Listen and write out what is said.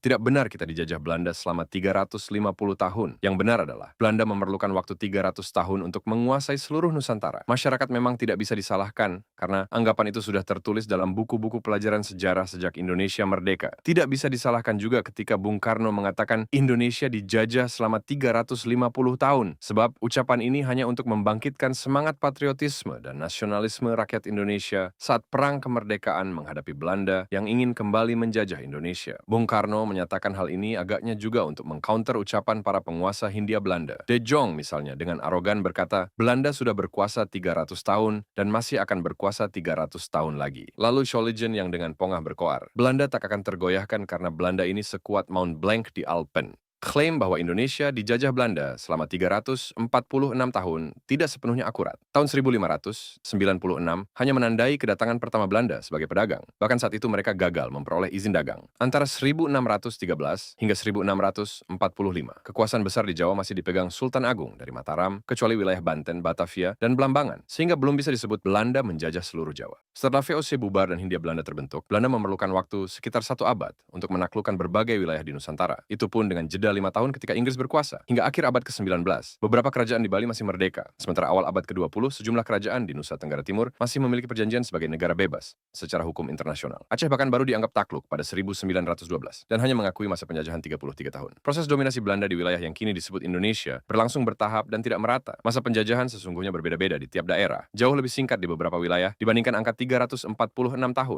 Tidak benar kita dijajah Belanda selama 350 tahun. Yang benar adalah, Belanda memerlukan waktu 300 tahun untuk menguasai seluruh Nusantara. Masyarakat memang tidak bisa disalahkan, karena anggapan itu sudah tertulis dalam buku-buku pelajaran sejarah sejak Indonesia merdeka. Tidak bisa disalahkan juga ketika Bung Karno mengatakan Indonesia dijajah selama 350 tahun, sebab ucapan ini hanya untuk membangkitkan semangat patriotisme dan nasionalisme rakyat Indonesia saat perang kemerdekaan menghadapi Belanda yang ingin kembali menjajah Indonesia. Bung Karno menyatakan hal ini agaknya juga untuk mengcounter ucapan para penguasa Hindia Belanda. De Jong misalnya dengan arogan berkata, Belanda sudah berkuasa 300 tahun dan masih akan berkuasa 300 tahun lagi. Lalu Scholligen yang dengan pongah berkoar, Belanda tak akan tergoyahkan karena Belanda ini sekuat Mount Blanc di Alpen. Klaim bahwa Indonesia dijajah Belanda selama 346 tahun tidak sepenuhnya akurat. Tahun 1596 hanya menandai kedatangan pertama Belanda sebagai pedagang. Bahkan saat itu mereka gagal memperoleh izin dagang. Antara 1613 hingga 1645, kekuasaan besar di Jawa masih dipegang Sultan Agung dari Mataram, kecuali wilayah Banten, Batavia, dan Blambangan, sehingga belum bisa disebut Belanda menjajah seluruh Jawa. Setelah VOC bubar dan Hindia Belanda terbentuk, Belanda memerlukan waktu sekitar 1 abad untuk menaklukkan berbagai wilayah di Nusantara. Itu pun dengan jeda 5 tahun ketika Inggris berkuasa. Hingga akhir abad ke-19, beberapa kerajaan di Bali masih merdeka, sementara awal abad ke-20, sejumlah kerajaan di Nusa Tenggara Timur masih memiliki perjanjian sebagai negara bebas secara hukum internasional. Aceh bahkan baru dianggap takluk pada 1912 dan hanya mengakui masa penjajahan 33 tahun. Proses dominasi Belanda di wilayah yang kini disebut Indonesia berlangsung bertahap dan tidak merata. Masa penjajahan sesungguhnya berbeda-beda di tiap daerah, jauh lebih singkat di beberapa wilayah dibandingkan angka 346 tahun